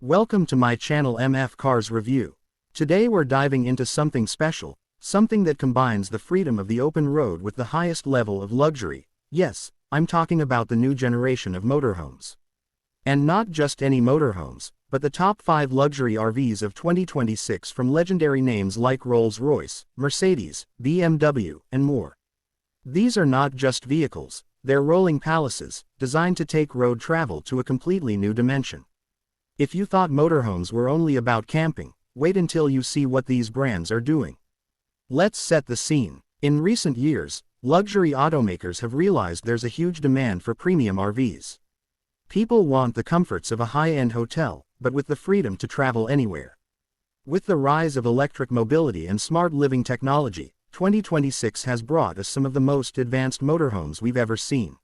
Welcome to my channel MF Cars Review. Today we're diving into something special, something that combines the freedom of the open road with the highest level of luxury. Yes, I'm talking about the new generation of motorhomes. And not just any motorhomes, but the top 5 luxury RVs of 2026 from legendary names like Rolls-Royce, Mercedes, BMW, and more. These are not just vehicles, they're rolling palaces, designed to take road travel to a completely new dimension. If you thought motorhomes were only about camping, wait until you see what these brands are doing. Let's set the scene. In recent years, luxury automakers have realized there's a huge demand for premium RVs. People want the comforts of a high-end hotel, but with the freedom to travel anywhere. With the rise of electric mobility and smart living technology, 2026 has brought us some of the most advanced motorhomes we've ever seen.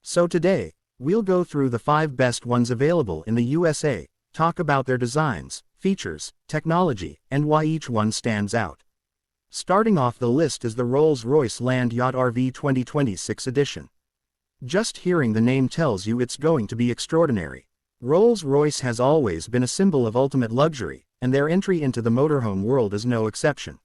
So today, we'll go through the 5 best ones available in the USA, talk about their designs, features, technology, and why each one stands out. Starting off the list is the Royce Land Yacht RV 2026 edition. Just hearing the name tells you it's going to be extraordinary. Rolls-Royce has always been a symbol of ultimate luxury, and their entry into the motorhome world is no exception.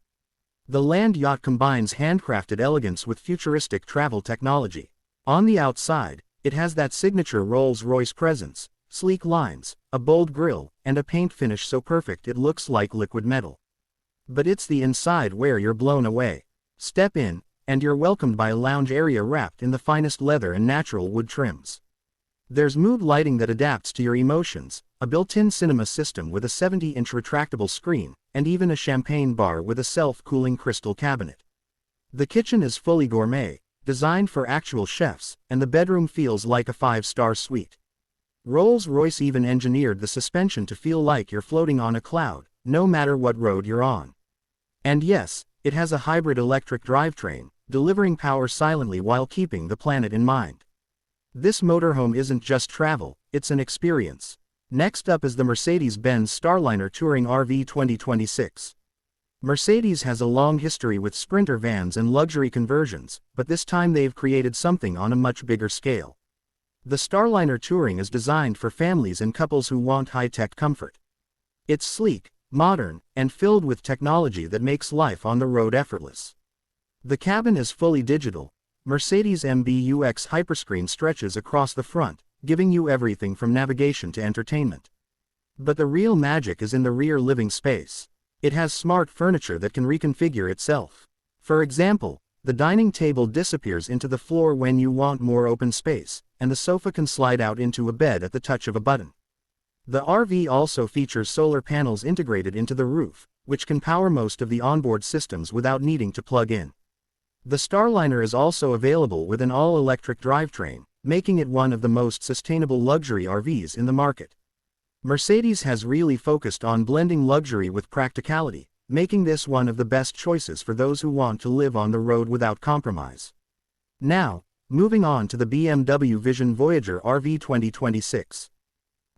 The Land Yacht combines handcrafted elegance with futuristic travel technology. On the outside, it has that signature Rolls-Royce presence, sleek lines, a bold grille, and a paint finish so perfect it looks like liquid metal. But it's the inside where you're blown away. Step in, and you're welcomed by a lounge area wrapped in the finest leather and natural wood trims. There's mood lighting that adapts to your emotions, a built-in cinema system with a 70-inch retractable screen, and even a champagne bar with a self-cooling crystal cabinet. The kitchen is fully gourmet, designed for actual chefs, and the bedroom feels like a 5-star suite. Rolls-Royce even engineered the suspension to feel like you're floating on a cloud, no matter what road you're on. And yes, it has a hybrid electric drivetrain, delivering power silently while keeping the planet in mind. This motorhome isn't just travel, it's an experience. Next up is the Mercedes-Benz Starliner Touring RV 2026. Mercedes has a long history with sprinter vans and luxury conversions, but this time they've created something on a much bigger scale. The Starliner Touring is designed for families and couples who want high-tech comfort. It's sleek, modern, and filled with technology that makes life on the road effortless. The cabin is fully digital. Mercedes MBUX Hyperscreen stretches across the front, giving you everything from navigation to entertainment. But the real magic is in the rear living space. It has smart furniture that can reconfigure itself. For example, the dining table disappears into the floor when you want more open space, and the sofa can slide out into a bed at the touch of a button. The RV also features solar panels integrated into the roof, which can power most of the onboard systems without needing to plug in. The Starliner is also available with an all-electric drivetrain, making it one of the most sustainable luxury RVs in the market. Mercedes has really focused on blending luxury with practicality, making this one of the best choices for those who want to live on the road without compromise. Now, moving on to the BMW Vision Voyager RV 2026.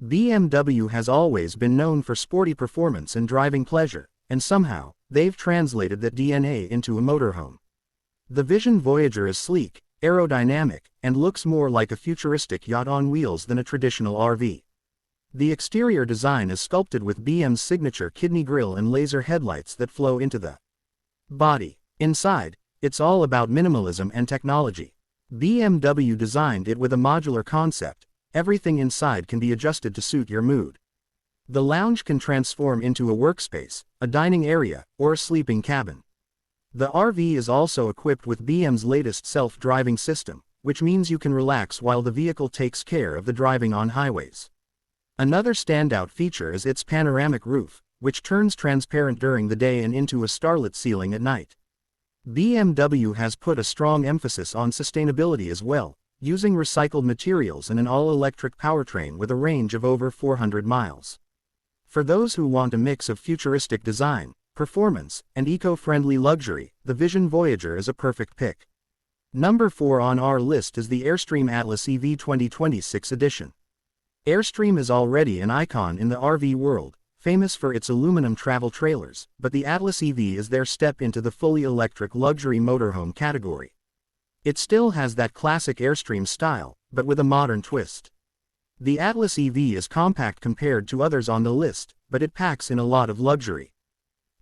BMW has always been known for sporty performance and driving pleasure, and somehow, they've translated that DNA into a motorhome. The Vision Voyager is sleek, aerodynamic, and looks more like a futuristic yacht on wheels than a traditional RV. The exterior design is sculpted with BM's signature kidney grille and laser headlights that flow into the body. Inside, it's all about minimalism and technology. BMW designed it with a modular concept. Everything inside can be adjusted to suit your mood. The lounge can transform into a workspace, a dining area, or a sleeping cabin. The RV is also equipped with BM's latest self-driving system, which means you can relax while the vehicle takes care of the driving on highways. Another standout feature is its panoramic roof, which turns transparent during the day and into a starlit ceiling at night. BMW has put a strong emphasis on sustainability as well, using recycled materials and an all-electric powertrain with a range of over 400 miles. For those who want a mix of futuristic design, performance, and eco-friendly luxury, the Vision Voyager is a perfect pick. Number 4 on our list is the Airstream Atlas EV 2026 edition. Airstream is already an icon in the RV world, famous for its aluminum travel trailers, but the Atlas EV is their step into the fully electric luxury motorhome category. It still has that classic Airstream style, but with a modern twist. The Atlas EV is compact compared to others on the list, but it packs in a lot of luxury.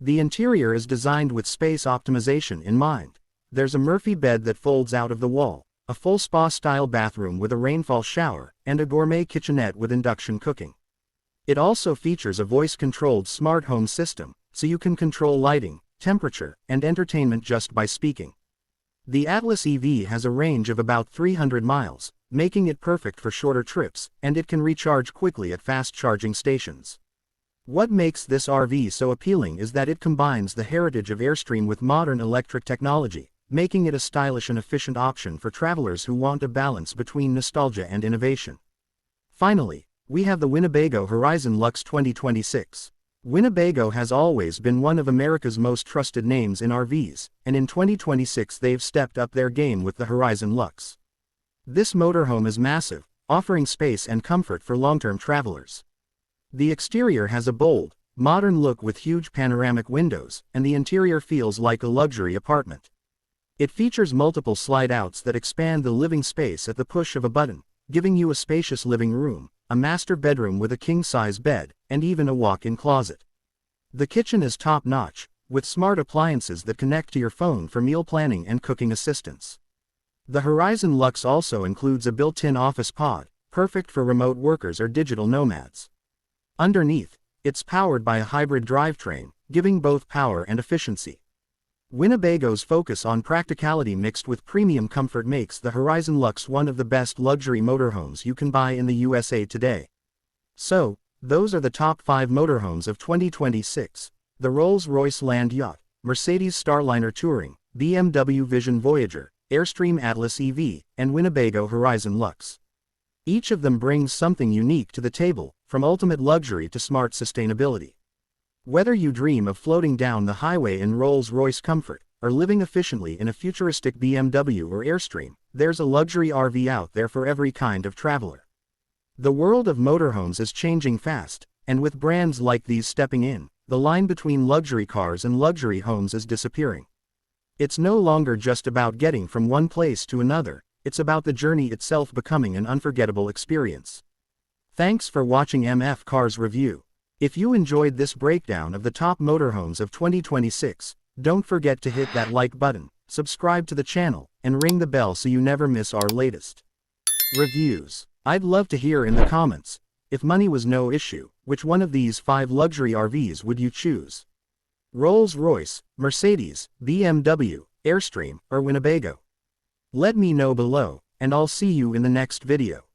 The interior is designed with space optimization in mind. There's a Murphy bed that folds out of the wall, a full spa-style bathroom with a rainfall shower, and a gourmet kitchenette with induction cooking. It also features a voice-controlled smart home system, so you can control lighting, temperature, and entertainment just by speaking. The Atlas EV has a range of about 300 miles, making it perfect for shorter trips, and it can recharge quickly at fast charging stations. What makes this RV so appealing is that it combines the heritage of Airstream with modern electric technology, making it a stylish and efficient option for travelers who want a balance between nostalgia and innovation. Finally, we have the Winnebago Horizon Lux 2026. Winnebago has always been one of America's most trusted names in RVs, and in 2026 they've stepped up their game with the Horizon Lux. This motorhome is massive, offering space and comfort for long-term travelers. The exterior has a bold, modern look with huge panoramic windows, and the interior feels like a luxury apartment. It features multiple slide-outs that expand the living space at the push of a button, giving you a spacious living room, a master bedroom with a king-size bed, and even a walk-in closet. The kitchen is top-notch, with smart appliances that connect to your phone for meal planning and cooking assistance. The Horizon Lux also includes a built-in office pod, perfect for remote workers or digital nomads. Underneath, it's powered by a hybrid drivetrain, giving both power and efficiency. Winnebago's focus on practicality mixed with premium comfort makes the Horizon Lux one of the best luxury motorhomes you can buy in the USA today. So, those are the top 5 motorhomes of 2026. The Rolls-Royce Land Yacht, Mercedes Starliner Touring, BMW Vision Voyager, Airstream Atlas EV, and Winnebago Horizon Lux. Each of them brings something unique to the table, from ultimate luxury to smart sustainability. Whether you dream of floating down the highway in Rolls-Royce comfort, or living efficiently in a futuristic BMW or Airstream, there's a luxury RV out there for every kind of traveler. The world of motorhomes is changing fast, and with brands like these stepping in, the line between luxury cars and luxury homes is disappearing. It's no longer just about getting from one place to another, it's about the journey itself becoming an unforgettable experience. Thanks for watching MF Cars Review. If you enjoyed this breakdown of the top motorhomes of 2026, don't forget to hit that like button, subscribe to the channel, and ring the bell so you never miss our latest reviews. I'd love to hear in the comments, if money was no issue, which one of these 5 luxury RVs would you choose? Rolls-Royce, Mercedes, BMW, Airstream, or Winnebago? Let me know below, and I'll see you in the next video.